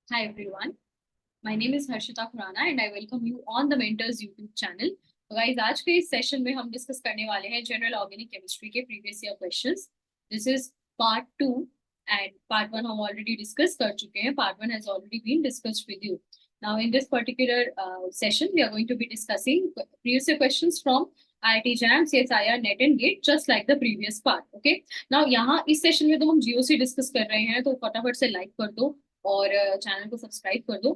Hi everyone, my name is Harshita Khurana and I welcome you on the Mentors YouTube channel. तो guys, आज के इस session में हम डिस्कस करने वाले हैं जनरल ऑर्गेनिक केमिस्ट्री के previous year questions. This is part 2 and part 1 हम ऑलरेडी डिस्कस कर चुके हैं. Part 1 has already been discussed with you. Now in this particular session we are going to be discussing previous year questions from IIT JAM, CSIR, NET and GATE just like the previous part. Okay. Now यहाँ इस session में तो हम GOC discuss कर रहे हैं, तो फटाफट से लाइक कर दो और चैनल को सब्सक्राइब कर दो.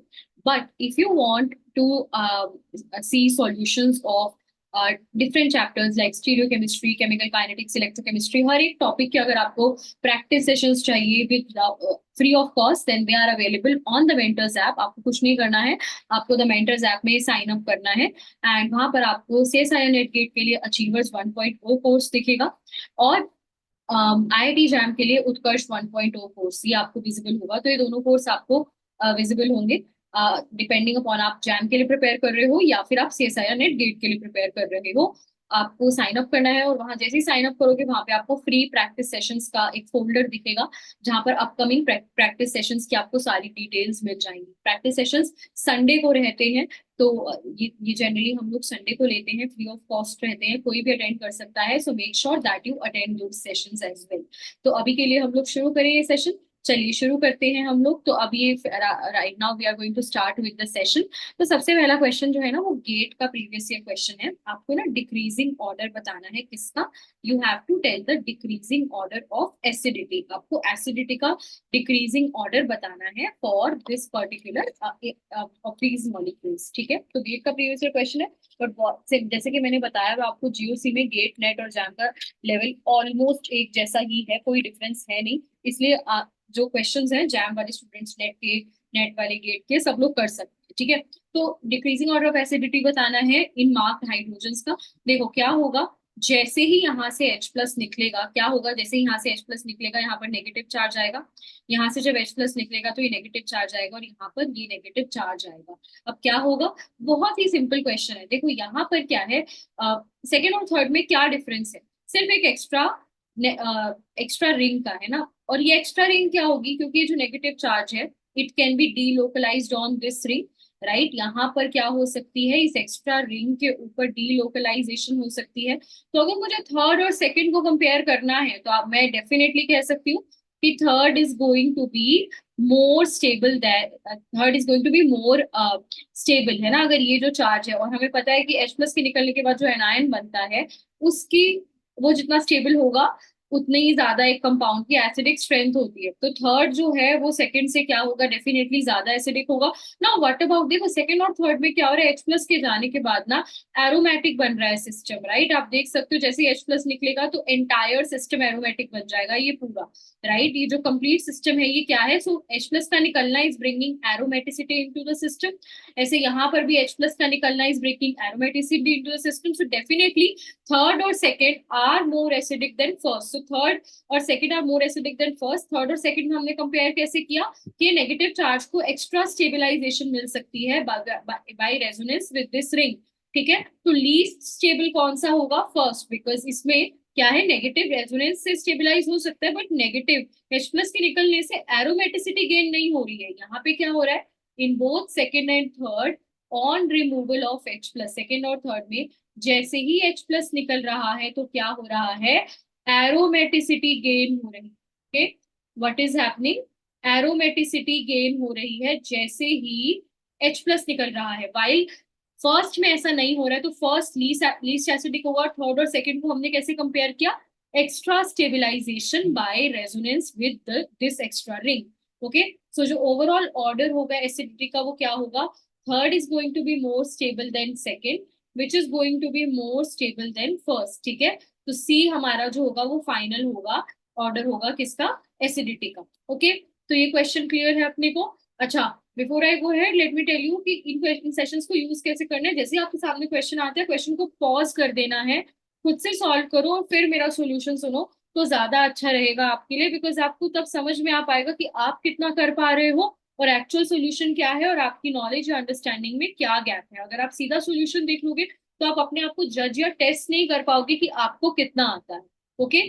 But if you want to see solutions of different chapters like stereochemistry, chemical kinetics, electrochemistry, हर एक टॉपिक के अगर आपको प्रैक्टिस सेशंस चाहिए with free of cost, then they are available on the mentors app. आपको कुछ नहीं करना है, आपको द मेंटर्स ऐप में साइन अप करना है एंड वहां पर आपको सीएसआईआर नेट गेट के लिए अचीवर्स 1.0 कोर्स दिखेगा और IIT जैम के लिए उत्कर्ष 1.0 कोर्स ये आपको विजिबल होगा. तो ये दोनों कोर्स आपको विजिबल होंगे डिपेंडिंग अपॉन आप जैम के लिए प्रिपेयर कर रहे हो या फिर आप सीएसआईआर नेट गेट के लिए प्रिपेयर कर रहे हो. आपको साइन अप करना है और वहां जैसे ही साइन अप करोगे वहां पे आपको फ्री प्रैक्टिस सेशंस का एक फोल्डर दिखेगा जहां पर अपकमिंग प्रैक्टिस सेशंस की आपको सारी डिटेल्स मिल जाएंगी. प्रैक्टिस सेशंस संडे को रहते हैं, तो ये जनरली हम लोग संडे को लेते हैं, फ्री ऑफ कॉस्ट रहते हैं, कोई भी अटेंड कर सकता है. So make sure that you attend those sessions as well. तो अभी के लिए हम लोग शुरू करें ये सेशन. चलिए शुरू करते हैं हम लोग. तो अभी ये right now we are going to start with the session. तो सबसे पहला क्वेश्चन जो है ना वो गेट का प्रीवियस ईयर क्वेश्चन है. आपको ना डिक्रीजिंग ऑर्डर बताना है. किसका? You have to tell the decreasing order of acidity. आपको एसिडिटी का डिक्रीजिंग ऑर्डर बताना है for this particular of these molecules. ठीक है, तो गेट का प्रीवियस ईयर क्वेश्चन है. बट जैसे कि मैंने बताया आपको जीओसी में गेट, नेट और जैम का लेवल ऑलमोस्ट एक जैसा ही है, कोई डिफरेंस है नहीं. इसलिए जो क्वेश्चंस हैं जैम वाले स्टूडेंट्स, नेट के, नेट वाले गेट के, सब लोग कर सकते हैं. ठीक है, तो डिक्रीजिंग ऑर्डर ऑफ एसिडिटी बताना है इन मार्क्ड हाइड्रोजन्स का. देखो क्या होगा, जैसे ही यहाँ से H प्लस निकलेगा, क्या होगा, जैसे ही यहाँ से H प्लस निकलेगा यहाँ पर नेगेटिव चार्ज आएगा. यहाँ से जब H प्लस निकलेगा तो ये नेगेटिव चार्ज आएगा और यहाँ पर ये नेगेटिव चार्ज आएगा. अब क्या होगा, बहुत ही सिंपल क्वेश्चन है. देखो यहाँ पर क्या है, सेकेंड और थर्ड में क्या डिफरेंस है, सिर्फ एक एक्स्ट्रा रिंग का है ना. और ये एक्स्ट्रा रिंग क्या होगी, क्योंकि ये जो नेगेटिव चार्ज है it can be delocalised on this ring. Right, यहाँ पर क्या हो सकती है, इस एक्स्ट्रा रिंग के ऊपर डीलोकलाइजेशन हो सकती है. तो अगर मुझे थर्ड और सेकंड को कंपेयर करना है तो आप मैं डेफिनेटली कह सकती हूँ कि third is going to be more stable, third is going to be more stable, है ना. अगर ये जो चार्ज है और हमें पता है कि H प्लस के निकलने के बाद जो एनायन बनता है उसकी, वो जितना स्टेबल होगा उतने ही ज्यादा एक कंपाउंड की एसिडिक स्ट्रेंथ होती है. तो थर्ड जो है वो सेकंड से क्या होगा, डेफिनेटली ज्यादा एसिडिक होगा. ना व्हाट अबाउट, देखो सेकंड और थर्ड में क्या हो रहा है, H प्लस के जाने के बाद ना एरोमेटिक बन रहा है सिस्टम. राइट, आप देख सकते हो जैसे H प्लस निकलेगा तो एंटायर सिस्टम एरोमेटिक बन जाएगा ये पूरा. राइट, ये जो कंप्लीट सिस्टम है ये क्या है, सो H प्लस का निकलना is bringing aromaticity into the system. ऐसे यहाँ पर भी H प्लस का निकलना is bringing aromaticity into the system. So definitely third और second are more acidic than first. So third और second are more acidic than first. Third और second में हमने कंपेयर कैसे किया कि नेगेटिव चार्ज को एक्स्ट्रा स्टेबलाइजेशन मिल सकती है by resonance with this ring. ठीक है, तो लीस्ट स्टेबल कौन सा होगा, फर्स्ट, बिकॉज इसमें क्या है, नेगेटिव रेजोनेंस से स्टेबलाइज हो सकता है बट नेगेटिव H प्लस के निकलने से एरोमेटिसिटी गेन नहीं हो रही है. यहाँ पे क्या हो रहा है, in both second and third on removal of H plus, second और थर्ड में जैसे ही H प्लस निकल रहा है तो क्या हो रहा है, एरोमेटिसिटी गेन हो रही है. What is happening, aromaticity gain हो रही है जैसे ही H प्लस निकल रहा है. वाइल फर्स्ट में ऐसा नहीं हो रहा है, तो फर्स्ट लीस्ट एसिडिक होगा, थर्ड और सेकंड को हमने कैसे कंपेयर किया, extra stabilization by resonance with this extra ring. Okay, so जो ओवरऑल ऑर्डर होगा एसिडिटी का वो क्या होगा, third is going to be more stable than second which is going to be more stable than first. ठीक है, तो सी हमारा जो होगा वो फाइनल होगा, ऑर्डर होगा किसका, एसिडिटी का. ओके, तो ये क्वेश्चन क्लियर है अपने को. अच्छा, before I go ahead let me tell you कि इन क्वेश्चन सेशंस को यूज कैसे करना है. जैसे आपके सामने क्वेश्चन आता है, क्वेश्चन को पॉज कर देना है, खुद से सॉल्व करो और फिर मेरा सॉल्यूशन सुनो, तो ज्यादा अच्छा रहेगा आपके लिए, बिकॉज आपको तब समझ में आ पाएगा कि आप कितना कर पा रहे हो और एक्चुअल सोल्यूशन क्या है और आपकी नॉलेज या अंडरस्टैंडिंग में क्या गैप है. अगर आप सीधा सोल्यूशन देख लोगे तो आप अपने आप को जज या टेस्ट नहीं कर पाओगे कि आपको कितना आता है. ओके,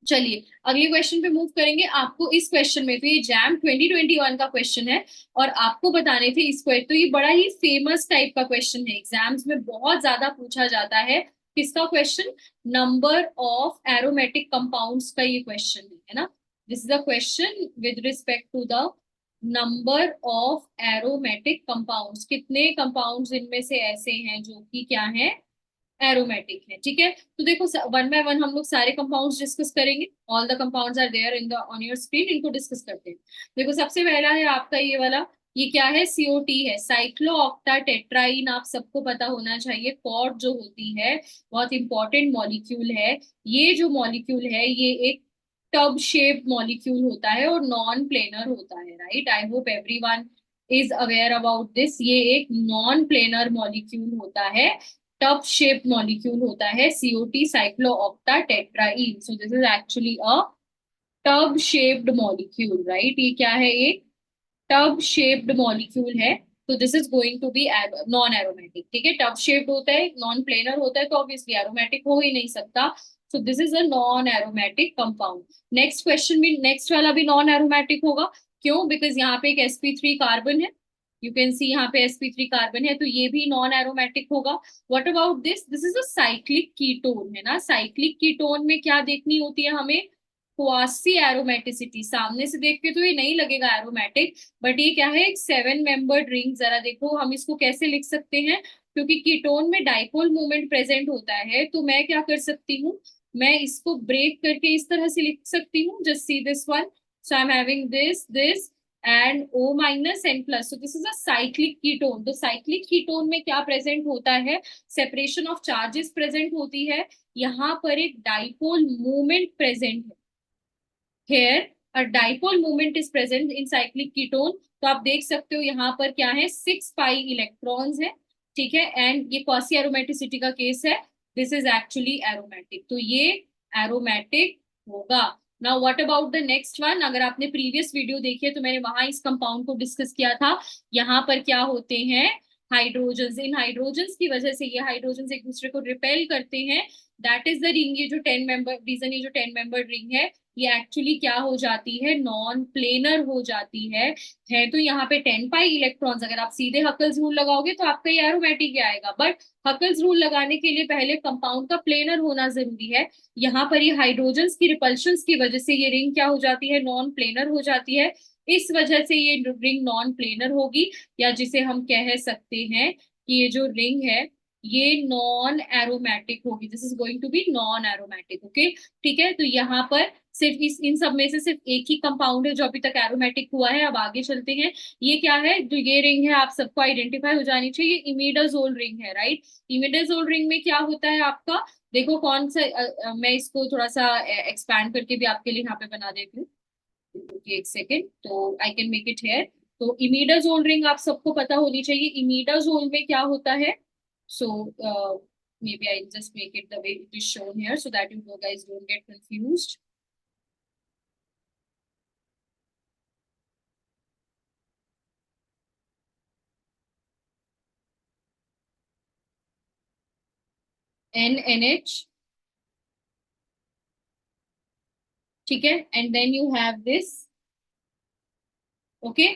चलिए अगले क्वेश्चन पे मूव करेंगे। आपको इस क्वेश्चन में, तो ये जैम 2021 का क्वेश्चन है और आपको बताने थे इस क्वेश्चन, तो ये बड़ा ही फेमस टाइप का क्वेश्चन है, एग्जाम्स में बहुत ज्यादा पूछा जाता है। किसका question? Number of aromatic compounds का ये क्वेश्चन है ना। This is a question with respect to the number of aromatic compounds, कितने कंपाउंड्स इनमें से ऐसे हैं जो कि क्या है, एरोमेटिक है। ठीक है, तो देखो वन बाय वन हम लोग सारे कंपाउंड्स डिस्कस करेंगे। All the compounds are there in the on your screen, इनको डिस्कस करते हैं। देखो सबसे पहला है आपका ये वाला, ये क्या है? सीओटी है, साइक्लो ऑक्टा टेट्राइन। आप सबको पता होना चाहिए, कॉर्ड जो होती है बहुत इंपॉर्टेंट मॉलिक्यूल है। ये जो मॉलिक्यूल है ये एक टब शेप मॉलिक्यूल होता है और नॉन प्लेनर होता है, right? I hope everyone is aware about this. ये एक नॉन प्लेनर मॉलिक्यूल होता है, टब शेप मॉलिक्यूल होता है, COT cyclooctatetraene. So this is actually a tub shaped molecule, right? ये क्या है? एक टब शेप्ड मॉलिक्यूल है। तो this is going to be non aromatic. ठीक है, टब शेप्ड होता है, नॉन प्लेनर होता है, तो ऑब्वियसली एरोमेटिक हो ही नहीं सकता। सो this is a non aromatic compound. Next question भी, नेक्स्ट वाला भी नॉन एरोमेटिक होगा। क्यों? बिकॉज यहाँ पे एक sp3 कार्बन है, यू कैन सी यहाँ पे sp3 कार्बन है, तो ये भी नॉन एरोमेटिक होगा। What about this? This is a cyclic ketone, है ना। साइक्लिक कीटोन में क्या देखनी होती है हमें? Quasi aromaticity. सामने से देख के तो ये नहीं लगेगा एरोमेटिक, बट ये क्या है? एक 7 मेंबर्ड रिंग। जरा देखो हम इसको कैसे लिख सकते हैं, क्योंकि कीटोन में डाइपोल मोमेंट प्रेजेंट होता है, तो मैं क्या कर सकती हूँ, मैं इसको ब्रेक करके इस तरह से लिख सकती हूँ, just see this one. So I am having this and O minus N plus. So this is a cyclic ketone. तो साइक्लिक कीटोन में क्या प्रेजेंट होता है? सेपरेशन ऑफ चार्जेस प्रेजेंट होती है, यहाँ पर एक डाइपोल मोमेंट प्रेजेंट है। Here a dipole moment is present in cyclic ketone। तो आप देख सकते हो यहाँ पर क्या है, 6 पाई इलेक्ट्रॉन्स है। ठीक है, एंड ये क्वासी एरोमेटिसिटी का केस है। दिस इज एक्चुअली एरोमेटिक, तो ये एरोमेटिक होगा। Now what about the next one? अगर आपने प्रीवियस वीडियो देखी है तो मैंने वहां इस कंपाउंड को डिस्कस किया था। यहाँ पर क्या होते हैं? हाइड्रोजन। इन हाइड्रोजन की वजह से ये हाइड्रोजन एक दूसरे को रिपेल करते हैं। That is the ring. ये जो 10 मेंबर रीजन, ये जो 10 मेंबर रिंग है, ये एक्चुअली क्या हो जाती है? नॉन प्लेनर हो जाती है तो यहाँ पे 10 पाई इलेक्ट्रॉन्स। अगर आप सीधे हकल्स रूल लगाओगे तो आपका ये एरोमेटिक ही आएगा, बट हकल्स रूल लगाने के लिए पहले कंपाउंड का प्लेनर होना जरूरी है। यहाँ पर ये हाइड्रोजन्स की रिपल्शंस की वजह से ये रिंग क्या हो जाती है? नॉन प्लेनर हो जाती है। इस वजह से ये रिंग नॉन प्लेनर होगी, या जिसे हम कह सकते हैं कि ये जो रिंग है ये नॉन एरोमेटिक होगी। This is going to be non aromatic. Okay, ठीक है, तो यहाँ पर सिर्फ इस इन सब में से सिर्फ एक ही कंपाउंड है जो अभी तक एरोमेटिक हुआ है। अब आगे चलते हैं। ये क्या है? जो ये रिंग है आप सबको आइडेंटिफाई हो जानी चाहिए, इमिडाजोल रिंग है, राइट? इमिडाजोल रिंग में क्या होता है आपका? देखो कौन सा मैं इसको थोड़ा सा एक्सपैंड करके भी आपके लिए यहाँ पे बना देती हूँ। रुकिए एक सेकेंड, तो I can make it here. तो इमिडाजोल रिंग आप सबको पता होनी चाहिए। इमिडाजोल में क्या होता है? सो maybe I'll just make it the way it is shown here so that you guys don't get confused. NNH, ठीक है, and then you have this. Okay,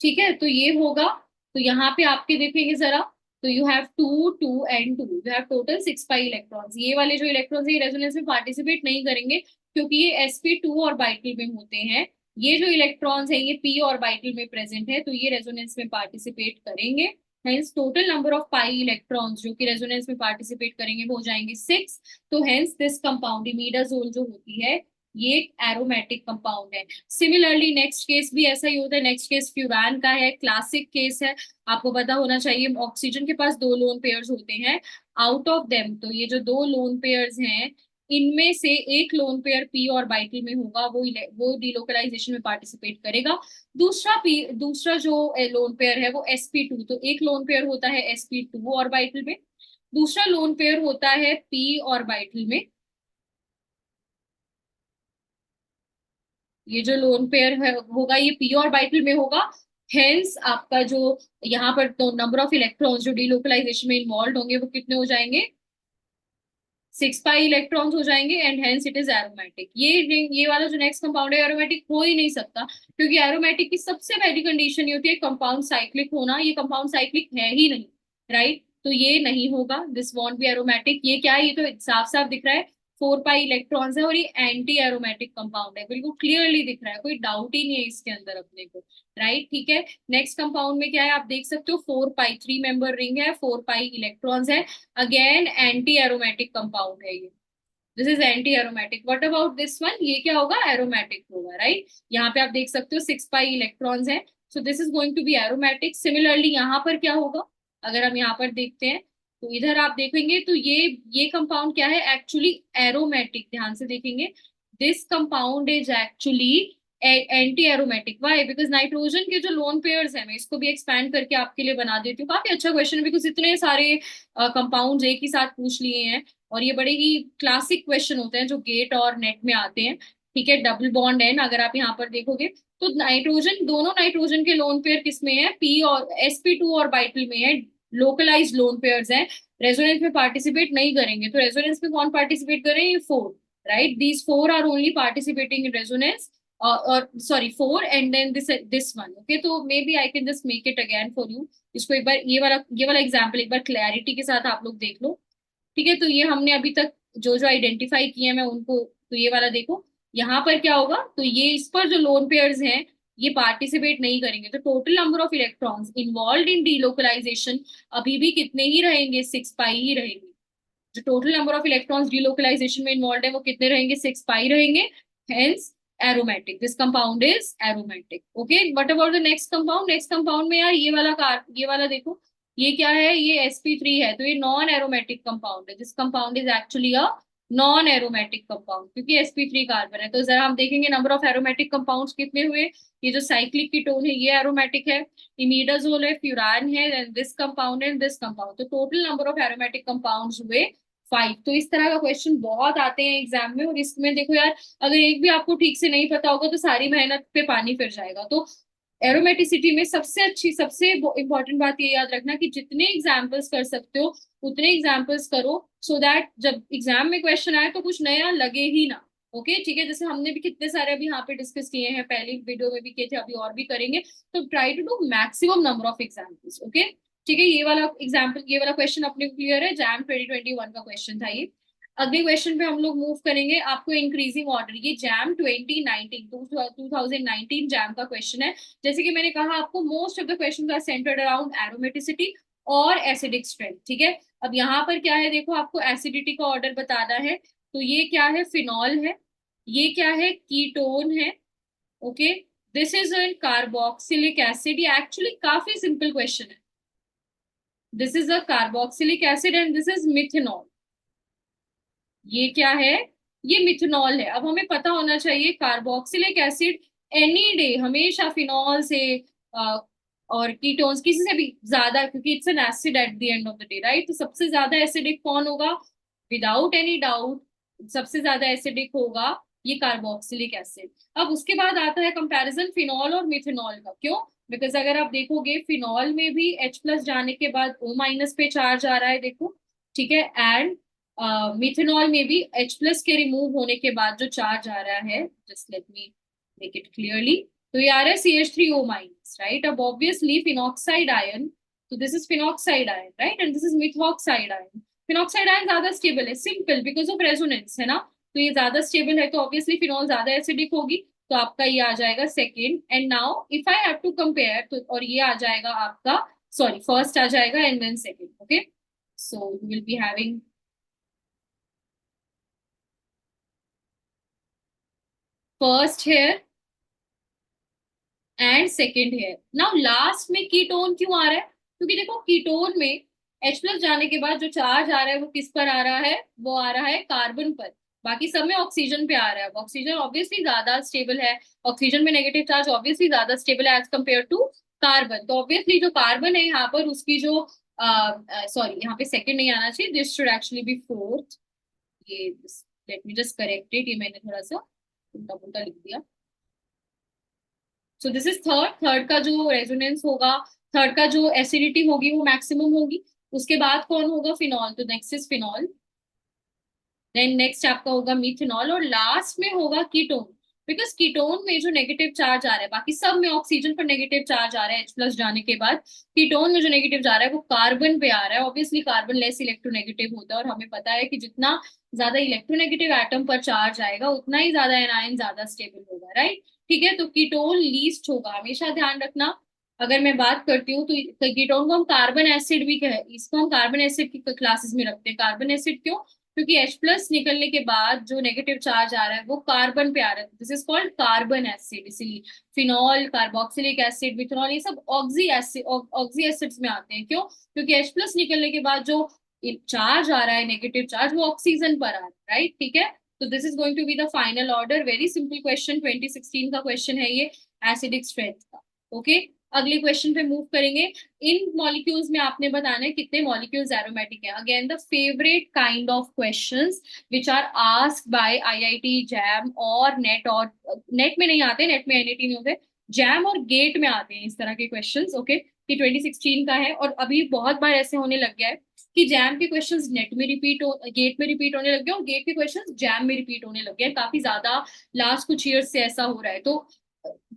ठीक है, तो ये होगा। तो यहाँ पे आपके देखेंगे जरा, तो you have 2 2 and 2, you have total 6 pi electrons. ये वाले जो इलेक्ट्रॉन्स ये रेजोनेंस में पार्टिसिपेट नहीं करेंगे, क्योंकि ये sp2 ऑर्बिटल में होते हैं। ये जो इलेक्ट्रॉन्स हैं ये p ऑर्बिटल में प्रेजेंट है, तो ये रेजोनेंस में पार्टिसिपेट करेंगे। Hence total number of pi electrons जो कि रेजोनेंस में पार्टिसिपेट करेंगे वो हो जाएंगे 6। तो हेंस दिस कंपाउंड इमिडाजोल जो होती है ये एक एरोमेटिक कंपाउंड है। सिमिलरली नेक्स्ट केस भी ऐसा ही होता है। नेक्स्ट केस फ्यूरान का है, क्लासिक केस है, आपको पता होना चाहिए। ऑक्सीजन के पास 2 लोन पेयर्स होते हैं। आउट ऑफ देम, तो ये जो 2 लोन पेयर्स हैं इनमें से एक लोन पेयर पी ऑर्बिटल में होगा, वो डिलोकलाइजेशन में पार्टिसिपेट करेगा। दूसरा जो लोन पेयर है वो sp2। तो एक लोन पेयर होता है sp2 ऑर्बिटल में, दूसरा लोन पेयर होता है p ऑर्बिटल में। ये जो लोन पेयर है होगा ये पी ऑर्बिटल में होगा। हेंस आपका जो यहाँ पर तो नंबर ऑफ इलेक्ट्रॉन्स जो डिलोकलाइजेशन में इन्वॉल्व होंगे वो कितने हो जाएंगे? 6 पाई इलेक्ट्रॉन्स हो जाएंगे and hence it is aromatic. ये वाला जो नेक्स्ट कंपाउंड है एरोमेटिक हो ही नहीं सकता, क्योंकि एरोमेटिक की सबसे पहली कंडीशन ये होती है कंपाउंड साइक्लिक होना। ये कंपाउंड साइक्लिक है ही नहीं, राइट? तो ये नहीं होगा, दिस वॉन्ट बी एरोमेटिक। ये क्या है, ये तो साफ साफ दिख रहा है 4 पाई इलेक्ट्रॉन्स है और ये एंटी एरोमेटिक कंपाउंड है, बिल्कुल क्लियरली दिख रहा है, कोई डाउट ही नहीं है इसके अंदर अपने को, राइट? ठीक है, नेक्स्ट कंपाउंड में क्या है आप देख सकते हो, 4 पाई 3 मेंबर रिंग है, 4 पाई इलेक्ट्रॉन्स है, अगेन एंटी एरोमेटिक कंपाउंड है ये, this is anti aromatic. What about this one, ये क्या होगा, एरोमेटिक होगा, राइट? यहाँ पे आप देख सकते हो 6 पाई इलेक्ट्रॉन्स है, so this is going to be aromatic. Similarly यहाँ पर क्या होगा, अगर हम यहाँ पर देखते हैं तो इधर आप देखेंगे तो ये कंपाउंड क्या है, एक्चुअली एरोमेटिक, ध्यान से देखेंगे, this compound is actually anti aromatic. Why? Because nitrogen के जो लोन पेयर्स है, मैं इसको भी एक्सपैंड करके आपके लिए बना देती हूँ, काफी अच्छा क्वेश्चन है बिकॉज इतने सारे कंपाउंड्स एक ही साथ पूछ लिए हैं और ये बड़े ही क्लासिक क्वेश्चन होते हैं जो गेट और नेट में आते हैं। ठीक है, डबल बॉन्ड एन अगर आप यहाँ पर देखोगे तो नाइट्रोजन, दोनों नाइट्रोजन के लोन पेयर किस में है, पी और sp2 और बाइटल में है, लोकलाइज लोन पेयर्स हैं, रेजोनेंस में पार्टिसिपेट नहीं करेंगे। तो रेजोनेंस में कौन पार्टिसिपेट करे, ये 4, right? These 4 are only participating in resonance, और sorry 4 and then this one. Okay, तो maybe I can just make it again for you. इसको एक बार ये वाला एग्जाम्पल एक बार क्लैरिटी के साथ आप लोग देख लो। ठीक है, तो ये हमने अभी तक जो जो आइडेंटिफाई किए हैं मैं उनको, तो ये वाला देखो, यहाँ पर क्या होगा, तो ये इस पर जो लोन पेयर्स हैं ये पार्टिसिपेट नहीं करेंगे, तो total number of electrons involve in delocalisation अभी भी कितने ही रहेंगे, 6 पाई ही रहेंगे। जो total number of electrons delocalisation में इन्वॉल्व है वो कितने रहेंगे, 6 पाई रहेंगे, hence aromatic, this compound is aromatic. Okay, what about the next compound, next compound में यार ये वाला देखो, ये क्या है, ये sp3 है, तो ये नॉन एरोमेटिक कंपाउंड है, this compound is actually a non aromatic compound, क्योंकि sp3 कार्बन है। तो जरा हम देखेंगे नंबर ऑफ एरोमेटिक कंपाउंड्स कितने हुए, ये जो साइक्लिक कीटोन है ये एरोमेटिक है, इमिडाजोल है, फ्यूरान है, and this compound and this compound, तो total number of aromatic compounds हुए 5। तो इस तरह का क्वेश्चन बहुत आते हैं एग्जाम में, और इसमें देखो यार अगर एक भी आपको ठीक से नहीं पता होगा तो सारी मेहनत पे पानी फिर जाएगा। तो एरोमेटिसिटी में सबसे इंपॉर्टेंट बात ये याद रखना कि जितने एग्जाम्पल्स कर सकते हो उतने एग्जाम्पल्स करो, सो दैट जब एग्जाम में क्वेश्चन आए तो कुछ नया लगे ही ना। ओके, ठीक है, जैसे हमने भी कितने सारे अभी यहाँ पे डिस्कस किए हैं, पहली वीडियो में भी किए थे, अभी और भी करेंगे, तो try to do maximum number of examples. Okay, ठीक है, ये वाला एग्जाम्पल, ये वाला क्वेश्चन अपने क्लियर है, जैम 2021 का क्वेश्चन था ये। अगले क्वेश्चन पे हम लोग मूव करेंगे, आपको इंक्रीजिंग ऑर्डर, ये जैम 2019 जैम का क्वेश्चन है। जैसे कि मैंने कहा आपको most of the question are centred around aromaticity और एसिडिक स्ट्रेंथ। ठीक है, अब यहाँ पर क्या है, देखो आपको एसिडिटी का ऑर्डर बताना है, तो ये क्या है, फिनॉल है, ये क्या है, कीटोन है। Okay, this is an carboxylic acid, ये एक्चुअली काफी सिंपल क्वेश्चन है, this is a carboxylic acid and this is methanol. ये क्या है, ये मिथेनॉल है। अब हमें पता होना चाहिए कार्बोक्सिलिक एसिड एनी डे हमेशा फिनॉल से और कीटोन्स किसी से भी ज्यादा, क्योंकि it's an acid at the end of the day, right? तो सबसे ज्यादा एसिडिक कौन होगा, विदाउट एनी डाउट सबसे ज्यादा एसिडिक होगा ये कार्बोक्सिलिक एसिड। अब उसके बाद आता है कंपैरिजन फिनॉल और मिथेनॉल का, क्यों? बिकॉज अगर आप देखोगे फिनॉल में भी H+ जाने के बाद O- पे चार्ज आ रहा है, देखो, ठीक है, एंड मिथेनॉल में भी H+ के रिमूव होने के बाद जो चार्ज आ रहा है, just let me make it clearly, तो ये आ रहा है CH3O-, राइट? अब ऑब्वियसली फिनॉक्साइड आयन, तो this is phenoxide ion, right, and this is methoxide ion. Phenoxide ion ज्यादा स्टेबल है, सिंपल, बिकॉज ऑफ रेजोनेंस, है ना? तो ये ज्यादा स्टेबल है, तो ऑब्वियसली फिनॉल ज्यादा एसिडिक होगी, तो आपका ये आ जाएगा second. And now if I have to compare, तो और ये आ जाएगा आपका, सॉरी फर्स्ट आ जाएगा and then second. Okay, so you will be having first here and second here. Now last में कीटोन क्यों आ रहा है, क्योंकि देखो कीटोन में H+ जाने के बाद जो चार्ज आ रहा है वो किस पर आ रहा है, वो आ रहा है कार्बन पर, बाकी सब में ऑक्सीजन पे आ रहा है। ऑक्सीजन ऑब्वियसली ज्यादा स्टेबल है, ऑक्सीजन में नेगेटिव चार्ज ऑब्वियसली ज्यादा स्टेबल है एज कम्पेयर टू कार्बन, तो ऑब्वियसली जो कार्बन है यहाँ पर उसकी जो सॉरी यहाँ पे सेकेंड नहीं आना चाहिए, this should actually be fourth. ये let me just correct it, ये मैंने थोड़ा सा उल्टा पुल्टा लिख दिया। So this is third, third का जो रेजोनेंस होगा, थर्ड का जो एसिडिटी होगी वो मैक्सिमम होगी। उसके बाद कौन होगा, फिनॉल, तो next is phenol. Then next आपका होगा मिथेनॉल, और लास्ट में होगा कीटोन। बिकॉज कीटोन में जो नेगेटिव चार्ज आ रहा है, बाकी सब में ऑक्सीजन पर नेगेटिव चार्ज आ रहा है H+ जाने के बाद, कीटोन में जो नेगेटिव जा रहा है वो कार्बन पे आ रहा है। ऑब्वियसली कार्बन लेस इलेक्ट्रोनेगेटिव होता है, और हमें पता है कि जितना ज्यादा इलेक्ट्रोनेगेटिव एटम पर चार्ज आएगा उतना ही ज्यादा एनायन ज्यादा स्टेबल होगा, राइट। ठीक है, तो कीटोन लीस्ट होगा, हमेशा ध्यान रखना। अगर मैं बात करती हूँ तो कीटोन को हम कार्बन एसिड भी कह, इसको हम कार्बन एसिड की क्लासेस में रखते हैं। कार्बन एसिड क्यों? क्योंकि H+ निकलने के बाद जो नेगेटिव चार्ज आ रहा है वो कार्बन पे आ रहा है, this is called carbon acid. इसीलिए फिनॉल, कार्बोक्सिलिक एसिड, विथनॉल, ये सब ऑक्सी एसिड, ऑक्सी एसिड्स में आते हैं। क्यों? क्योंकि H+ निकलने के बाद जो चार्ज आ रहा है, नेगेटिव चार्ज, वो ऑक्सीजन पर आ रहा है, राइट। ठीक है, तो this is going to be the final order. Very simple question, 2016 का क्वेश्चन है ये, एसिडिक स्ट्रेंथ का। ओके, अगले क्वेश्चन पे मूव करेंगे। इन मॉलिक्यूल्स में आपने बताना है कितने मॉलिक्यूल्स एरोमेटिक है। Again the favourite kind of questions which are asked by IIT, JAM और नेट। और नेट में नहीं आते, नेट में एनईटी नहीं होते, जैम और गेट में आते हैं इस तरह के क्वेश्चंस। ओके, कि 2016 का है, और अभी बहुत बार ऐसे होने लग गया है कि जैम के क्वेश्चंस नेट में रिपीट हो, गेट में रिपीट होने लग गए, और गेट के क्वेश्चंस जैम में रिपीट होने लग गए। काफी ज्यादा लास्ट कुछ ईयर्स से ऐसा हो रहा है। तो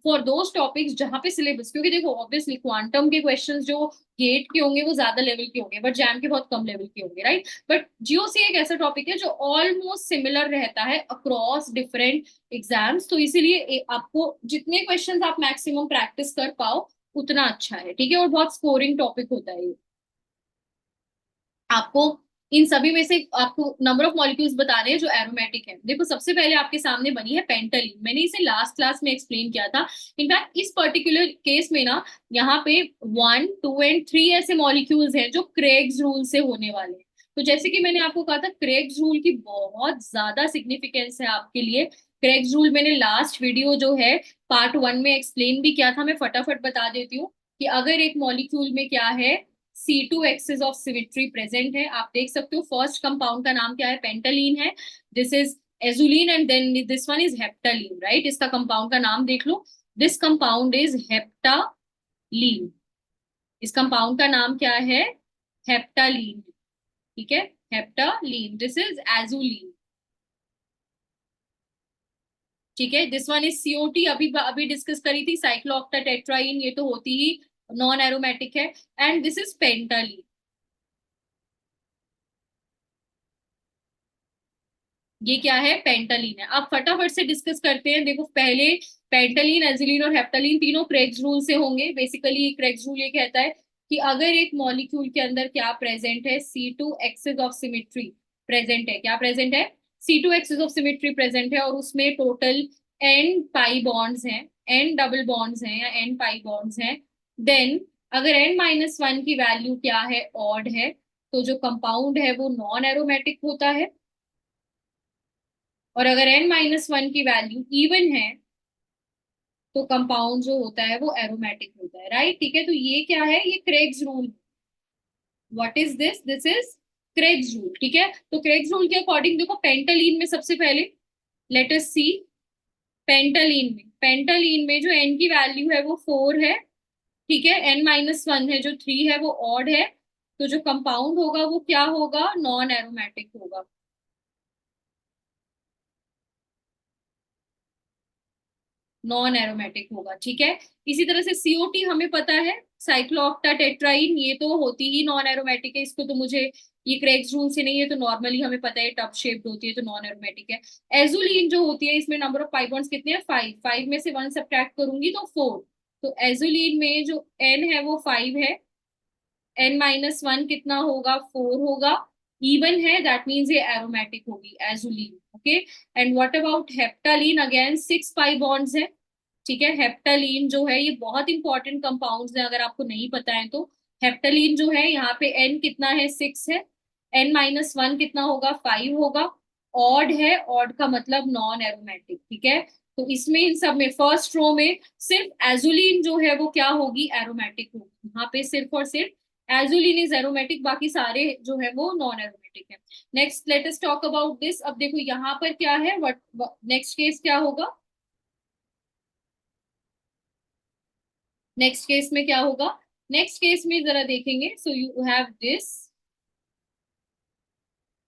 फॉर दोज टॉपिक्स जहां पे सिलेबस, क्योंकि देखो ऑब्वियसली क्वांटम के क्वेश्चंस जो गेट के होंगे वो ज्यादा लेवल के होंगे, बट जैम के बहुत कम लेवल के होंगे, राइट। बट जीओसी एक ऐसा टॉपिक है जो ऑलमोस्ट सिमिलर रहता है अक्रॉस डिफरेंट एग्जाम्स, तो इसीलिए आपको जितने क्वेश्चंस आप मैक्सिमम प्रैक्टिस कर पाओ उतना अच्छा है। ठीक है, और बहुत स्कोरिंग टॉपिक होता है ये। आपको इन सभी में से आपको नंबर ऑफ मॉलिक्यूल्स बताने हैं जो एरोमेटिक है। देखो सबसे पहले आपके सामने बनी है पेंटालीन, मैंने इसे लास्ट क्लास में एक्सप्लेन किया था। इनफैक्ट इस पर्टिकुलर केस में ना, यहाँ पे 1, 2 एंड 3 ऐसे मॉलिक्यूल्स हैं जो क्रेग्स रूल से होने वाले हैं। तो जैसे कि मैंने आपको कहा था, क्रेग्स रूल की बहुत ज्यादा सिग्निफिकेंस है आपके लिए। क्रेग्स रूल मैंने लास्ट वीडियो जो है पार्ट 1 में एक्सप्लेन भी किया था, मैं फटाफट बता देती हूँ कि अगर एक मॉलिक्यूल में क्या है, C2 axis of symmetry present है। आप देख सकते हो फर्स्ट कंपाउंड का नाम क्या है, पेंटालीन है। This is azulene, and then this one is heptalene, right. इसका कंपाउंड का नाम देख लो, दिस कंपाउंड इज हेप्टालीन। इस कंपाउंड का नाम क्या है, हेप्टालीन। ठीक है, हेप्टालीन, दिस इज एजुलीन। ठीक है, दिस वन इज सीओटी, अभी अभी डिस्कस करी थी, साइक्लोऑक्टाटेट्राईन, ये तो होती ही नॉन एरोमेटिक है। एंड दिस इज पेंटालीन, ये क्या है, पेंटालीन है। अब फटाफट से डिस्कस करते हैं। देखो पहले पेंटालीन, एजिलीन और हेप्टालीन तीनों क्रेग्स रूल से होंगे। बेसिकली क्रेग्स रूल ये कहता है कि अगर एक मॉलिक्यूल के अंदर क्या प्रेजेंट है, C2 axis of symmetry present है। क्या प्रेजेंट है, C2 axis of symmetry present है, और उसमें टोटल n पाई बॉन्ड्स हैं, n डबल बॉन्ड्स हैं या n पाई बॉन्ड्स हैं। देन अगर n-1 की वैल्यू क्या है, ऑड है, तो जो कंपाउंड है वो नॉन एरोमेटिक होता है। और अगर n-1 की वैल्यू इवन है तो कंपाउंड जो होता है वो एरोमेटिक होता है, राइट। ठीक है, तो ये क्या है, ये Craig's rule. What is this, this is Craig's rule. ठीक है, तो क्रेग्स रूल के अकॉर्डिंग देखो पेंटालीन में सबसे पहले लेट अस सी, पेंटालीन में जो n की वैल्यू है वो 4 है। ठीक है, n-1 है जो 3 है वो ऑड है, तो जो कंपाउंड होगा वो क्या होगा, नॉन एरोमेटिक होगा। नॉन एरोमेटिक होगा। ठीक है, इसी तरह से सीओटी हमें पता है, साइक्लोऑक्टाटेट्राईन, ये तो होती ही नॉन एरोमेटिक है। इसको तो मुझे, ये क्रेग्स रूल से नहीं है, तो नॉर्मली हमें पता है टब शेप्ड होती है तो नॉन एरोमेटिक है। एजुलीन जो होती है, इसमें नंबर ऑफ पाई बॉन्ड्स कितने हैं, 5, 5 में से 1 सब्ट्रैक्ट करूंगी तो 4। तो एजुलीन में जो n है वो 5 है, n-1 कितना होगा, 4 होगा, इवन है, दैट मीन्स ये एरोमेटिक होगी azulene. Okay, and what about heptalene, again 6 pi bonds है। ठीक है, हेप्टालीन जो है ये बहुत इंपॉर्टेंट कंपाउंड्स है, अगर आपको नहीं पता है तो। हेप्टालीन जो है यहाँ पे n कितना है, 6 है, n-1 कितना होगा, 5 होगा, ऑड है, ऑड का मतलब नॉन एरोमेटिक। ठीक है, तो इसमें इन सब में फर्स्ट रो में सिर्फ एजुलीन जो है वो क्या होगी, एरोमेटिक होगी। यहाँ पे सिर्फ और सिर्फ एजुलीन इज एरोमेटिक, बाकी सारे जो है वो नॉन एरोमेटिक है। Next let us talk about this. अब देखो यहाँ पर क्या है, व्हाट नेक्स्ट केस क्या होगा, नेक्स्ट केस में क्या होगा, नेक्स्ट केस में जरा देखेंगे। सो यू हैव दिस,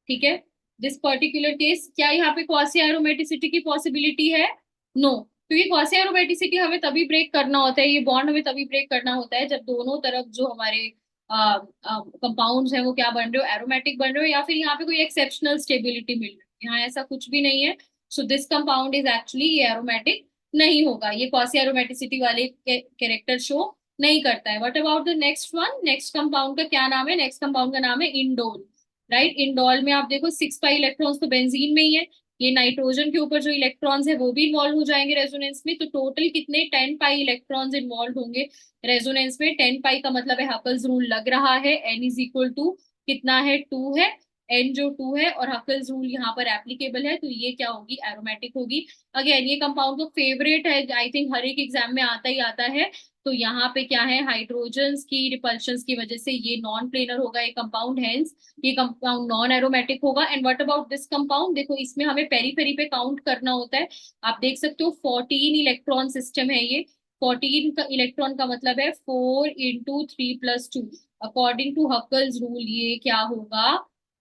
ठीक है, दिस पर्टिकुलर केस, क्या यहाँ पे क्वासी एरोमेटिसिटी की पॉसिबिलिटी है? नो, क्योंकि क्वासी एरोमेटिसिटी हमें तभी ब्रेक करना होता है, ये बॉन्ड हमें तभी ब्रेक करना होता है जब दोनों तरफ जो हमारे कंपाउंड्स हैं वो क्या बन रहे हो, एरोमेटिक बन रहे हो, या फिर यहाँ पे कोई एक्सेप्शनल स्टेबिलिटी मिल रही है। यहाँ ऐसा कुछ भी नहीं है, so this compound is actually ये एरोमेटिक नहीं होगा, ये क्वासी एरोमेटिसिटी वाले कैरेक्टर शो नहीं करता है। What about the next one? Next compound का क्या नाम है? नेक्स्ट कंपाउंड का नाम है इंडोल, राइट। इंडोल में आप देखो 6 पाई इलेक्ट्रॉन्स तो बेंजीन में ही है, ये नाइट्रोजन के ऊपर जो इलेक्ट्रॉन्स है वो भी इन्वॉल्व हो जाएंगे रेजोनेंस में, तो टोटल कितने 10 पाई इलेक्ट्रॉन्स इन्वॉल्व होंगे रेजोनेंस में। 10 पाई का मतलब है हकल्स रूल लग रहा है, एन इज इक्वल टू कितना है, 2 है, एन जो 2 है और हकल्स रूल यहाँ पर एप्लीकेबल है, तो ये क्या होगी, एरोमेटिक होगी। अगेन ये कंपाउंड तो फेवरेट है, आई थिंक हर एक एग्जाम में आता ही आता है। तो यहाँ पे क्या है, हाइड्रोजन्स की रिपल्शंस की वजह से ये नॉन प्लेनर होगा ये कंपाउंड, हेंस ये कंपाउंड नॉन एरोमेटिक होगा। And what about this compound? देखो इसमें हमें पेरी पेरी पे काउंट करना होता है, आप देख सकते हो 14 इलेक्ट्रॉन सिस्टम है ये। 14 का इलेक्ट्रॉन का मतलब है 4 × 3 + 2, अकॉर्डिंग टू हकल्स रूल ये क्या होगा,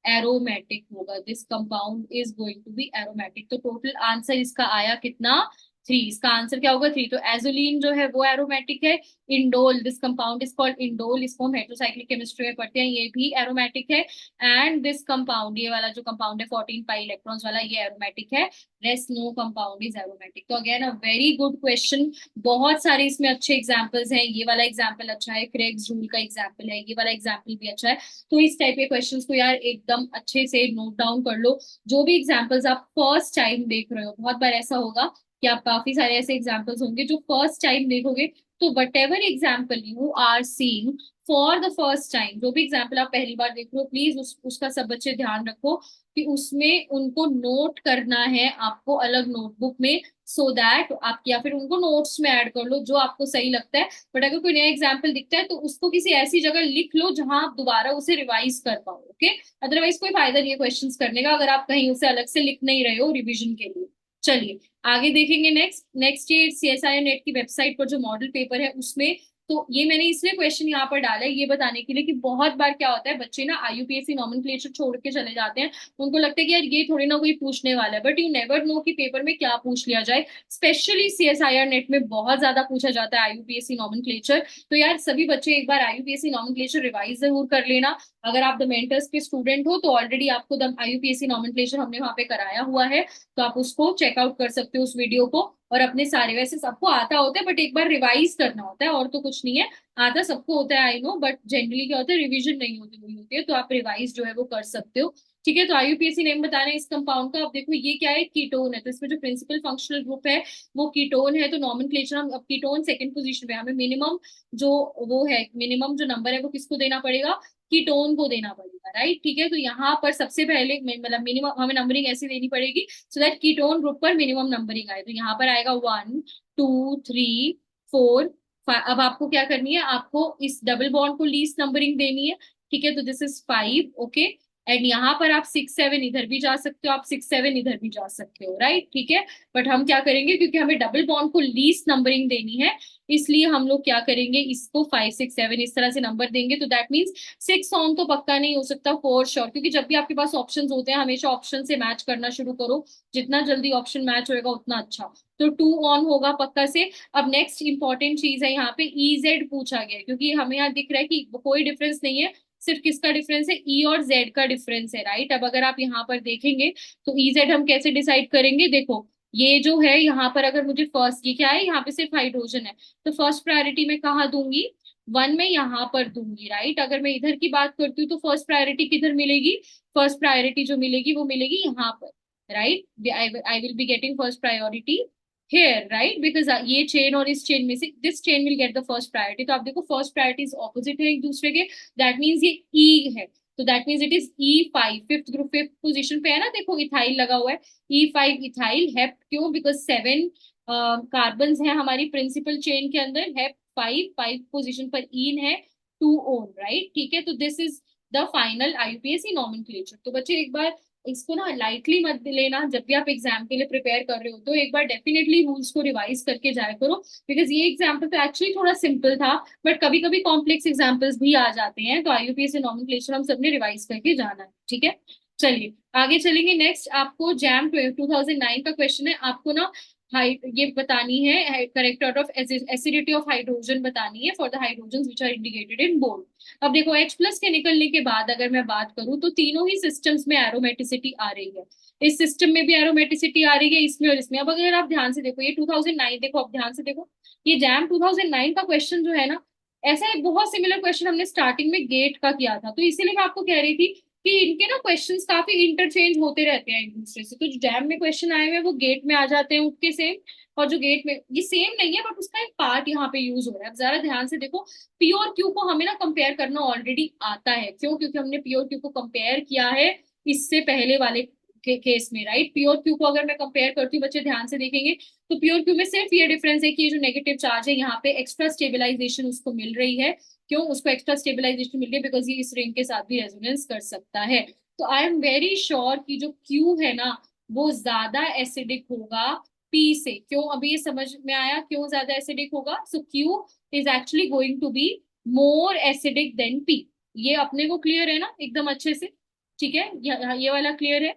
एरोमेटिक होगा। This compound is going to be aromatic. तो टोटल आंसर इसका आया कितना, 3। इसका आंसर क्या होगा, 3। तो एजोलीन जो है वो एरोमेटिक है। Indole, this compound is called indole, इसको हम हेटेरोसाइक्लिक केमिस्ट्री में पढ़ते हैं, ये भी एरोमेटिक है। एंड दिस कंपाउंड, ये वाला जो कंपाउंड है 14 पाई इलेक्ट्रॉन्स वाला, ये एरोमेटिक है। Rest no compound is aromatic. तो again a very good question, बहुत सारे इसमें अच्छे एग्जाम्पल्स हैं। ये वाला एग्जाम्पल अच्छा है, क्रेग्स रूल का एग्जाम्पल है, ये वाला एग्जाम्पल भी अच्छा है। तो इस टाइप के क्वेश्चंस को यार एकदम अच्छे से नोट डाउन कर लो। जो भी एग्जाम्पल्स आप फर्स्ट टाइम देख रहे हो, बहुत बार ऐसा होगा कि आप काफी सारे ऐसे एग्जाम्पल्स होंगे जो फर्स्ट टाइम देखोगे, तो whatever example you are seeing for the first time, जो भी एग्जाम्पल आप पहली बार देख रहे हो, प्लीज उसका सब बच्चे ध्यान रखो कि उसमें उनको नोट करना है आपको अलग नोटबुक में, सो दैट आप, या फिर उनको नोट्स में ऐड कर लो जो आपको सही लगता है। बट अगर कोई नया एग्जाम्पल दिखता है तो उसको किसी ऐसी जगह लिख लो जहां आप दोबारा उसे रिवाइज कर पाओ, ओके। अदरवाइज कोई फायदा नहीं है क्वेश्चंस करने का अगर आप कहीं उसे अलग से लिख नहीं रहे हो रिविजन के लिए। चलिए आगे देखेंगे। नेक्स्ट ये CSIR नेट की वेबसाइट पर जो मॉडल पेपर है उसमें, तो ये मैंने इसलिए क्वेश्चन यहाँ पर डाला है ये बताने के लिए कि बहुत बार क्या होता है, बच्चे ना IUPAC नॉमेनक्लेचर छोड़ के चले जाते हैं, उनको लगता है कि यार ये थोड़ी ना कोई पूछने वाला है, बट यू नेवर नो कि पेपर में क्या पूछ लिया जाए। स्पेशली CSIR नेट में बहुत ज्यादा पूछा जाता है IUPAC नॉमेनक्लेचर, तो यार सभी बच्चे एक बार IUPAC नॉमेनक्लेचर रिवाइज जरूर कर लेना। अगर आप द मेंटर्स के स्टूडेंट हो तो ऑलरेडी आपको द IUPAC नॉमेनक्लेचर हमने वहाँ पे कराया हुआ है, तो आप उसको चेकआउट कर सकते हो उस वीडियो को। और अपने सारे, वैसे सबको आता होता है बट एक बार रिवाइज करना होता है और तो कुछ नहीं है, आता सबको होता है आई नो, बट जनरली क्या होता है रिवीजन नहीं होती हुई होती है, तो आप रिवाइज जो है वो कर सकते हो। ठीक है, तो IUPAC नेम बताना है इस कंपाउंड का। अब देखो ये क्या है, कीटोन है, तो इसमें जो प्रिंसिपल फंक्शनल ग्रुप है वो कीटोन है, तो नॉमेनक्लेचर हम, अब कीटोन सेकंड पोजीशन पे, हमें मिनिमम जो वो है, मिनिमम जो नंबर है वो किसको देना पड़ेगा, कीटोन को देना पड़ेगा, राइट। ठीक है, तो यहाँ पर सबसे पहले मतलब मिनिमम हमें नंबरिंग ऐसी देनी पड़ेगी सो दैट कीटोन ग्रुप पर मिनिमम नंबरिंग आए, तो यहाँ पर आएगा 1 2 3 4 5। अब आपको क्या करनी है, आपको इस डबल बॉन्ड को लीस्ट नंबरिंग देनी है। ठीक है, तो दिस इज 5, ओके। एंड यहाँ पर आप 6 7 इधर भी जा सकते हो, आप 6 7 इधर भी जा सकते हो, राइट। ठीक है, बट हम क्या करेंगे, क्योंकि हमें डबल बॉन्ड को लीस्ट नंबरिंग देनी है, इसलिए हम लोग क्या करेंगे, इसको 5 6 7 इस तरह से नंबर देंगे। तो दैट मीन्स 6 ऑन तो पक्का नहीं हो सकता फॉर श्योर, क्योंकि जब भी आपके पास ऑप्शंस होते हैं हमेशा ऑप्शन से मैच करना शुरू करो, जितना जल्दी ऑप्शन मैच होएगा उतना अच्छा। तो 2 ऑन होगा पक्का से। अब नेक्स्ट इंपॉर्टेंट चीज है, यहाँ पे EZ पूछा गया है, क्योंकि हमें यहाँ दिख रहा है कि कोई डिफरेंस नहीं है, सिर्फ किसका डिफरेंस है, E और Z का डिफरेंस है, राइट। अब अगर आप यहाँ पर देखेंगे तो EZ हम कैसे डिसाइड करेंगे, देखो ये जो है यहाँ पर, अगर मुझे फर्स्ट, ये क्या है, यहाँ पे सिर्फ हाइड्रोजन है, तो फर्स्ट प्रायोरिटी में कहाँ दूंगी, 1 में यहाँ पर दूंगी, राइट। अगर मैं इधर की बात करती हूँ तो फर्स्ट प्रायोरिटी किधर मिलेगी, फर्स्ट प्रायोरिटी जो मिलेगी वो मिलेगी यहाँ पर, right. I will be getting first priority here, right, because ये चेन और इस चेन में से this chain will get the first priority. तो आप देखो फर्स्ट प्रायोरिटीज ऑपोजिट है एक दूसरे के, दैट मीन्स ये ई है, तो that means it is E5, fifth group, fifth position पे है ना, देखो इथाइल लगा हुआ है, E5 इथाइल। हेप क्यों, बिकॉज 7 कार्बन है हमारी प्रिंसिपल चेन के अंदर, हेप 5 पोजीशन पर इन है, 2 ओन, राइट। ठीक है, तो this is the final IUPAC nomenclature. तो बच्चे एक बार इसको ना लाइटली मत लेना, जब भी आप एग्जाम के लिए प्रिपेयर कर रहे हो तो एक बार डेफिनेटली रूल्स को रिवाइज करके जाया करो, बिकॉज ये एग्जाम्पल तो एक्चुअली थोड़ा सिंपल था, बट कभी कभी कॉम्प्लेक्स एग्जाम्पल्स भी आ जाते हैं, तो IUPAC नॉमेनक्लेचर हम सबने रिवाइज करके जाना है, ठीक है। चलिए आगे चलेंगे। नेक्स्ट आपको जैम 2009 का क्वेश्चन है। आपको ना ये बतानी है correct order of acidity of hydrogen बतानी है for the hydrogen which are indicated in bold. अब देखो H प्लस के निकलने के बाद अगर मैं बात करूं तो तीनों ही सिस्टम्स में एरोमेटिसिटी आ रही है। इस सिस्टम में भी एरोमेटिसिटी आ रही है, इसमें और इसमें। अब अगर आप ध्यान से देखो ये 2009 देखो, अब ध्यान से देखो ये जैम 2009 का क्वेश्चन जो है ना, ऐसा एक बहुत सिमिलर क्वेश्चन हमने स्टार्टिंग में गेट का किया था। तो इसीलिए मैं आपको कह रही थी कि इनके ना क्वेश्चंस काफी इंटरचेंज होते रहते हैं एक दूसरे से। तो जो जैम में क्वेश्चन आए हुए हैं वो गेट में आ जाते हैं उठ के सेम, और जो गेट में ये सेम नहीं है बट उसका एक पार्ट यहाँ पे यूज हो रहा है। अब जरा ध्यान से देखो, पी और क्यू को हमें ना कंपेयर करना ऑलरेडी आता है। क्यों? क्योंकि हमने पी और क्यू को कंपेयर किया है इससे पहले वाले केस में, राइट। पी और क्यू को अगर मैं कंपेयर करती हूँ, बच्चे ध्यान से देखेंगे तो पी और क्यू में सिर्फ ये डिफरेंस है कि ये जो नेगेटिव चार्ज है यहाँ पे एक्स्ट्रा स्टेबिलाईजेशन उसको मिल रही है। क्यों उसको एक्स्ट्रा स्टेबिलाईजेशन मिल रही है? बिकॉज ये इस रिंग के साथ भी रेजोनेंस कर सकता है। तो आई एम वेरी श्योर कि जो Q है ना वो ज्यादा एसिडिक होगा P से। क्यों? अभी ये समझ में आया क्यों ज्यादा एसिडिक होगा? So Q is actually going to be more acidic than P। ये अपने को क्लियर है ना एकदम अच्छे से? ठीक है, ये वाला क्लियर है,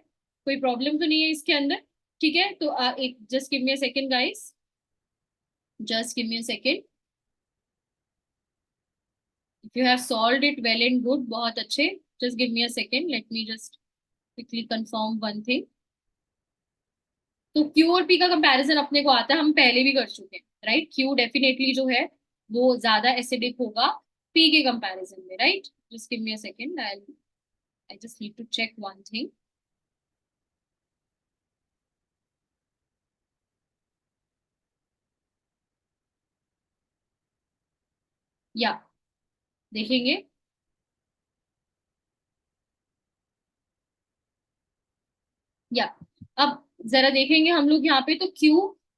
कोई प्रॉब्लम तो नहीं है इसके अंदर? ठीक है, तो एक just give me a second guys, just give me a second. If you have solved it well and good, बहुत अच्छे। Just give me a second, late me just quickly confirm one thing. तो Q और P का comparison अपने को आता है, हम पहले भी कर चुके हैं, राइट। क्यू डेफिनेटली जो है वो ज्यादा एसिडिक होगा पी के कंपैरिजन में, right. Just give me a second, I just need to check one thing. या देखेंगे, या अब जरा देखेंगे हम लोग यहाँ पे तो Q,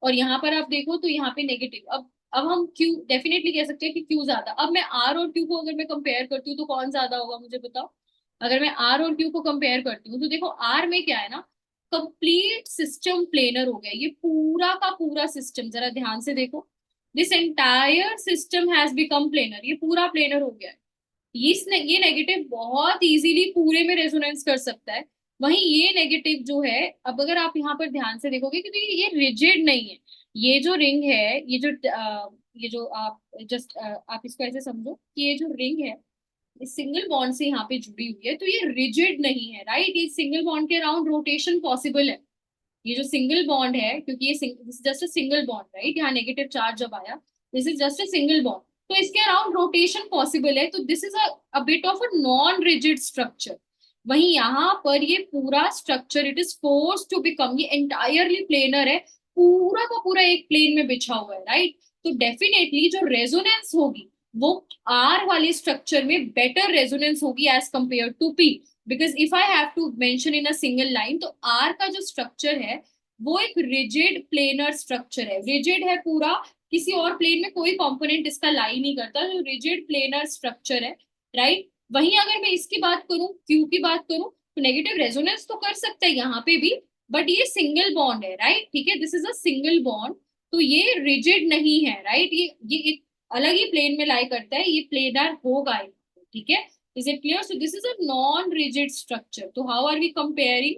और यहाँ पर आप देखो तो यहाँ पे नेगेटिव। अब हम Q डेफिनेटली कह सकते हैं कि Q ज्यादा। अब मैं R और Q को अगर मैं कंपेयर करती हूँ तो कौन ज्यादा होगा मुझे बताओ। अगर मैं R और Q को कंपेयर करती हूँ तो देखो R में क्या है ना, कंप्लीट सिस्टम प्लेनर हो गया। ये पूरा का पूरा सिस्टम जरा ध्यान से देखो, this entire system has become planar. ये पूरा प्लेनर हो गया है। ये नेगेटिव बहुत इजीली पूरे में रेजोनेंस कर सकता है। वहीं ये नेगेटिव जो है, अब अगर आप यहाँ पर ध्यान से देखोगे क्योंकि ये रिजिड नहीं है। ये जो रिंग है, ये जो आप जस्ट आप इसको ऐसे समझो कि ये जो रिंग है इस सिंगल बॉन्ड से यहाँ पे जुड़ी हुई है, तो ये रिजिड नहीं है, राइट। ये सिंगल बॉन्ड के अराउंड रोटेशन पॉसिबल है। ये जो सिंगल बॉन्ड है, क्योंकि ये just a single bond, right. यहाँ नेगेटिव चार्ज जब आया, this is just a single bond, तो इसके अराउंड रोटेशन पॉसिबल है। तो this is a bit of a non rigid structure. वहीं यहाँ पर ये पूरा structure it is force to become, ये एंटायरली प्लेनर है, पूरा का पूरा एक प्लेन में बिछा हुआ है, राइट। तो डेफिनेटली जो रेजोनेंस होगी वो आर वाले स्ट्रक्चर में बेटर रेजोनेंस होगी as compare to P. Because if I have to mention in a single line, तो आर का जो स्ट्रक्चर है वो एक रिजिड प्लेनर स्ट्रक्चर है। रिजिड है पूरा, किसी और प्लेन में कोई कंपोनेंट इसका लाई नहीं करता, जो रिजिड प्लेनर स्ट्रक्चर है, राइट। वहीं अगर मैं इसकी बात करूं, क्यू की बात करूं, तो नेगेटिव रेजोनेंस तो कर सकता है यहाँ पे भी, बट ये सिंगल बॉन्ड है, राइट। ठीक है, this is a single bond, तो ये रिजिड नहीं है, राइट। ये एक अलग ही प्लेन में लाई करता है, ये प्लेनर होगा, ठीक है। Is it clear? So this is a non-rigid structure. So how are we comparing?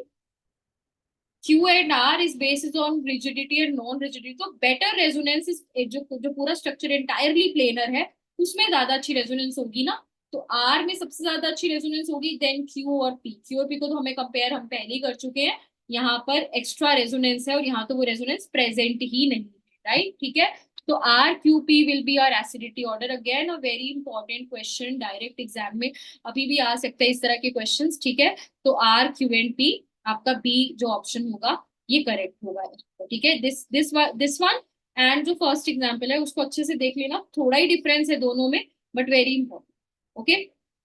Q and R is based on rigidity and non-rigidity. तो better resonance is जो पूरा structure entirely planar है उसमें ज्यादा अच्छी resonance होगी ना। तो R में सबसे ज्यादा अच्छी resonance होगी देन Q और P। Q और P को तो हमें कंपेयर हम पहले ही कर चुके हैं। यहाँ पर एक्स्ट्रा रेजोनेंस है और यहाँ तो वो रेजोनेंस प्रेजेंट ही नहीं है, राइट। ठीक है, तो R Q P will be our acidity order. Again a very important question, direct exam में अभी भी आ सकते हैं इस तरह के क्वेश्चंस, ठीक है। तो आर क्यू एंड पी, आपका बी जो ऑप्शन होगा ये करेक्ट होगा, ठीक है। दिस वन एंड जो फर्स्ट एग्जाम्पल है उसको अच्छे से देख लेना, थोड़ा ही डिफरेंस है दोनों में बट वेरी इंपॉर्टेंट। ओके,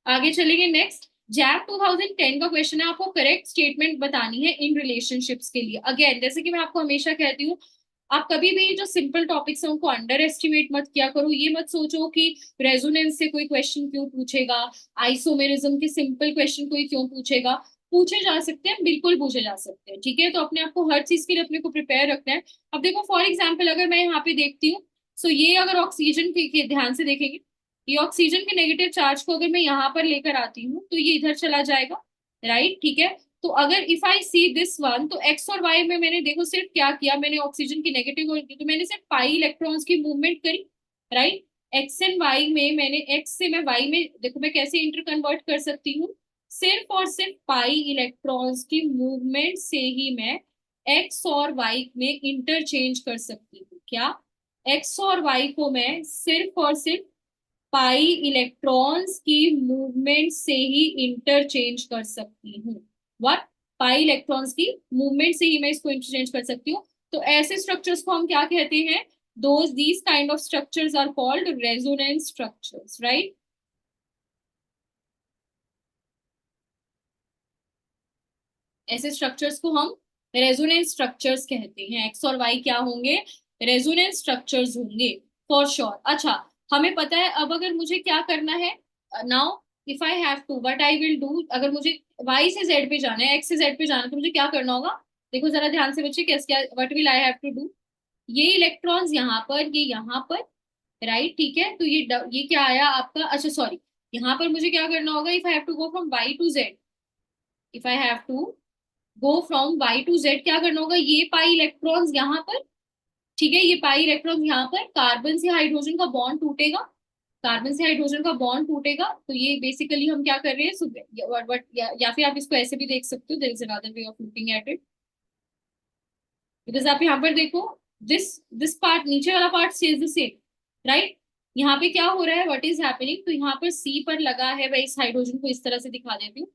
आगे चलेंगे। नेक्स्ट जैप 2010 का क्वेश्चन है, आपको करेक्ट स्टेटमेंट बतानी है इन रिलेशनशिप्स के लिए। अगेन जैसे कि मैं आपको हमेशा कहती हूँ, आप कभी भी जो सिंपल टॉपिक्स है उनको अंडर एस्टिमेट मत किया करो। ये मत सोचो कि रेजोनेंस से कोई क्वेश्चन क्यों पूछेगा, आइसोमेरिज्म के सिंपल क्वेश्चन कोई क्यों पूछेगा। पूछे जा सकते हैं, बिल्कुल पूछे जा सकते हैं, ठीक है। तो अपने आप को हर चीज के लिए अपने को प्रिपेयर रखना है। अब देखो फॉर एग्जाम्पल अगर मैं यहाँ पे देखती हूँ, सो ये अगर ऑक्सीजन के ध्यान से देखेंगे, ये ऑक्सीजन के नेगेटिव चार्ज को अगर मैं यहाँ पर लेकर आती हूँ तो ये इधर चला जाएगा, राइट। ठीक है, तो अगर if I C this one, तो एक्स और वाई में मैंने देखो सिर्फ क्या किया, मैंने ऑक्सीजन की नेगेटिव तो मैंने सिर्फ पाई इलेक्ट्रॉन्स की मूवमेंट करी, राइट। एक्स एंड वाई में मैंने एक्स से मैं वाई में देखो मैं कैसे इंटर कन्वर्ट कर सकती हूँ, सिर्फ और सिर्फ पाई इलेक्ट्रॉन्स की मूवमेंट से ही मैं एक्स और वाई में इंटरचेंज कर सकती हूँ। क्या? एक्स और वाई को मैं सिर्फ और सिर्फ पाई इलेक्ट्रॉन्स की मूवमेंट से ही इंटरचेंज कर सकती हूँ। व्हाट? पाई इलेक्ट्रॉन्स की मूवमेंट से ही मैं इसको इंटरचेंज कर सकती हूँ। तो ऐसे स्ट्रक्चर्स को हम क्या कहते हैं? Those these kind of structures are called resonance structures, right. ऐसे स्ट्रक्चर्स को हम रेजोनेंस स्ट्रक्चर्स कहते हैं। एक्स और वाई क्या होंगे? रेजोनेंस स्ट्रक्चर्स होंगे फॉर श्योर। अच्छा, हमें पता है अब अगर मुझे क्या करना है now, if I have to what I will do, अगर मुझे वाई से जेड पे जाना है, एक्स से जेड पे जाना है, तो मुझे क्या करना होगा? देखो जरा ध्यान से बच्चे, कैसे क्या what will I have to do? ये इलेक्ट्रॉन्स यहाँ पर, ये यहाँ पर, राइट, ठीक है। तो ये क्या आया आपका? अच्छा सॉरी, यहाँ पर मुझे क्या करना होगा? If I have to go from Y to Z, if I have to go from Y to Z, क्या करना होगा? ये पाई इलेक्ट्रॉन्स यहाँ पर, ठीक है, ये पाई इलेक्ट्रॉन्स यहाँ पर, कार्बन से हाइड्रोजन का बॉन्ड टूटेगा, कार्बन से हाइड्रोजन का बॉन्ड टूटेगा। तो ये बेसिकली हम क्या कर रहे हैं? या फिर आप इसको ऐसे भी देख सकते हो, there is another way of looking at it, because आप यहाँ पर देखो, दिस दिस पार्ट, नीचे वाला part stays the same, right. यहाँ पे क्या हो रहा है? What is happening? तो यहाँ पर सी पर लगा है, मैं इस हाइड्रोजन को इस तरह से दिखा देती हूँ,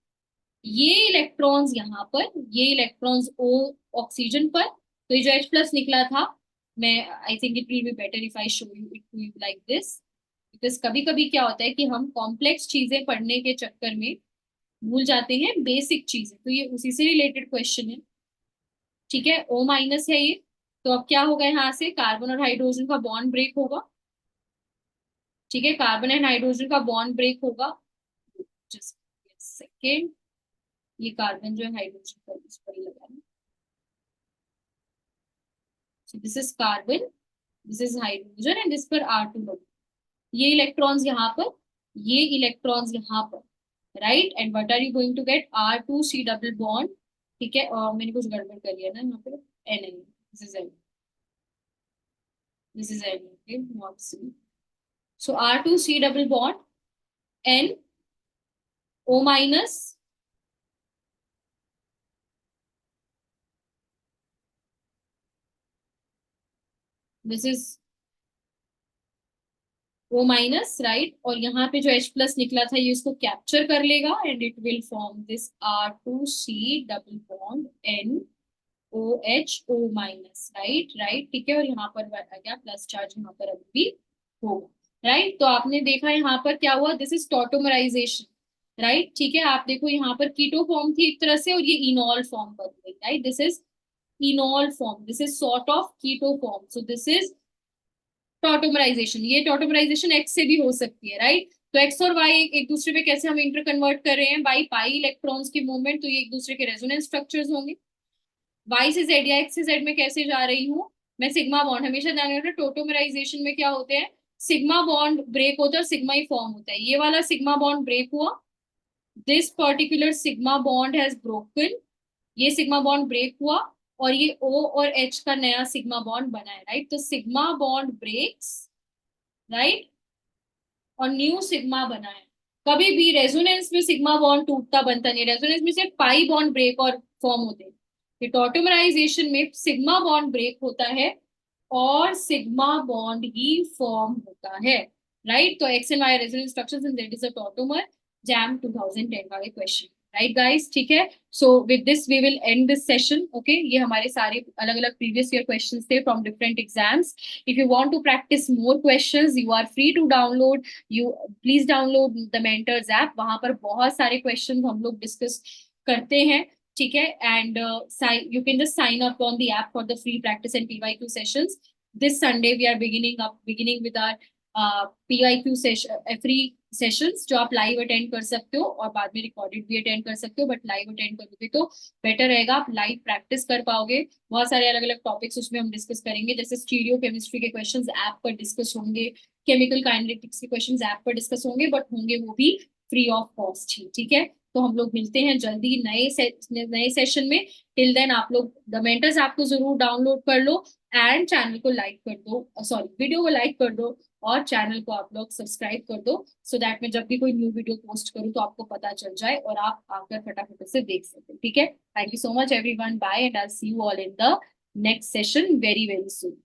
ये इलेक्ट्रॉन्स यहाँ पर, ये इलेक्ट्रॉन्स ओ ऑक्सीजन पर, तो ये जो H प्लस निकला था, मैं I think it will be better if I show you it to you like this, because कभी कभी क्या होता है कि हम कॉम्प्लेक्स चीजें पढ़ने के चक्कर में भूल जाते हैं बेसिक चीजें, तो ये उसी से रिलेटेड क्वेश्चन है, ठीक है। O माइनस है ये, तो अब क्या होगा? यहाँ से कार्बन और हाइड्रोजन का बॉन्ड ब्रेक होगा, ठीक है, कार्बन एंड हाइड्रोजन का बॉन्ड ब्रेक होगा। जस्ट सेकेंड, ये कार्बन जो है हाइड्रोजन पर इस पर ही लगा है, so this is carbon, this is hydrogen and this पर R2 डबल, ये इलेक्ट्रॉन्स यहाँ पर, ये इलेक्ट्रॉन्स यहाँ पर, right. And what are you going to get? R2C double bond, ठीक है। और मैंने कुछ गड़बड़ करी है ना यहाँ पे, N, this is N, this is N, okay, not C। So R2C double bond, N, O minus, this is O minus, right. और यहाँ पे जो H प्लस निकला था, ये इसको कैप्चर कर लेगा and it will form this R2C double bond N O H O minus, right right, ठीक है। और यहाँ पर आ गया प्लस चार्ज, यहाँ पर अभी भी होगा, राइट। तो आपने देखा यहाँ पर क्या हुआ? दिस इज टॉटोमराइजेशन, राइट, ठीक है। आप देखो यहाँ पर कीटो फॉर्म थी एक तरह से, और ये इनॉल फॉर्म बन गई, राइट। This is enol form, this is sort of keto form, so this is tautomerization. ये टॉटोमराइजेशन एक्स से भी हो सकती है, राइट। तो एक्स और वाई एक दूसरे पे कैसे हम इंटर कन्वर्ट कर रहे हैं? बाई पाई इलेक्ट्रॉन्स की मूवमेंट, तो ये एक दूसरे के रेजोनेंस स्ट्रक्चर्स होंगे। वाई से जेड या एक्स से जेड में कैसे जा रही हूँ मैं? सिग्मा बॉन्ड, हमेशा ध्यान रखना, टोटोमराइजेशन में क्या होते हैं? सिग्मा बॉन्ड ब्रेक होता है और सिग्मा ही फॉर्म होता है। ये वाला सिग्मा बॉन्ड ब्रेक हुआ, this particular sigma bond has broken, ये सिग्मा बॉन्ड ब्रेक हुआ, और ये O और H का नया सिग्मा बॉन्ड बना है, राइट। तो सिग्मा बॉन्ड ब्रेक्स, राइट, और न्यू सिग्मा बना है। कभी भी रेजोनेंस में सिग्मा बॉन्ड टूटता बनता नहीं, रेजोनेंस में सिर्फ पाई बॉन्ड ब्रेक और फॉर्म होते हैं। ये टॉटोमराइजेशन में सिग्मा बॉन्ड ब्रेक होता है और सिग्मा बॉन्ड ही फॉर्म होता है, राइट। तो X and Y resonance structures and that is a tautomer, JAM 2010 का क्वेश्चन, राइट गाइस, ठीक है। So with this we will end this session, okay. ये हमारे सारे अलग अलग प्रीवियस ईयर क्वेश्चंस थे from different exams. If you want to practice more questions, you are free to download, you please download the mentors app, वहां पर बहुत सारे क्वेश्चन हम लोग डिस्कस करते हैं, ठीक है। And you can just sign up on the app for the free practice and PYQ sessions. This Sunday we are beginning with our PYQ session, free sessions, जो आप लाइव अटेंड कर सकते हो और बाद में रिकॉर्डेड भी अटेंड कर सकते हो, बट लाइव अटेंड करोगे तो बेटर रहेगा, आप लाइव प्रैक्टिस कर पाओगे। बहुत सारे अलग अलग टॉपिक्स उसमें हम डिस्कस करेंगे, जैसे स्टीरियो केमिस्ट्री के क्वेश्चंस ऐप पर डिस्कस होंगे, केमिकल काइनेटिक्स के क्वेश्चंस ऐप पर डिस्कस होंगे, बट होंगे वो भी फ्री ऑफ कॉस्ट ही, ठीक है। तो हम लोग मिलते हैं जल्दी नए सेशन में। टिल देन आप लोग द मेंटर्स ऐप को जरूर डाउनलोड कर लो एंड चैनल को लाइक कर दो, सॉरी वीडियो को लाइक कर दो और चैनल को आप लोग सब्सक्राइब कर दो, सो दैट मैं जब भी कोई न्यू वीडियो पोस्ट करूँ तो आपको पता चल जाए और आप आकर फटाफट से देख सकें। ठीक है, thank you so much everyone, bye and I see you all in the next session very very soon.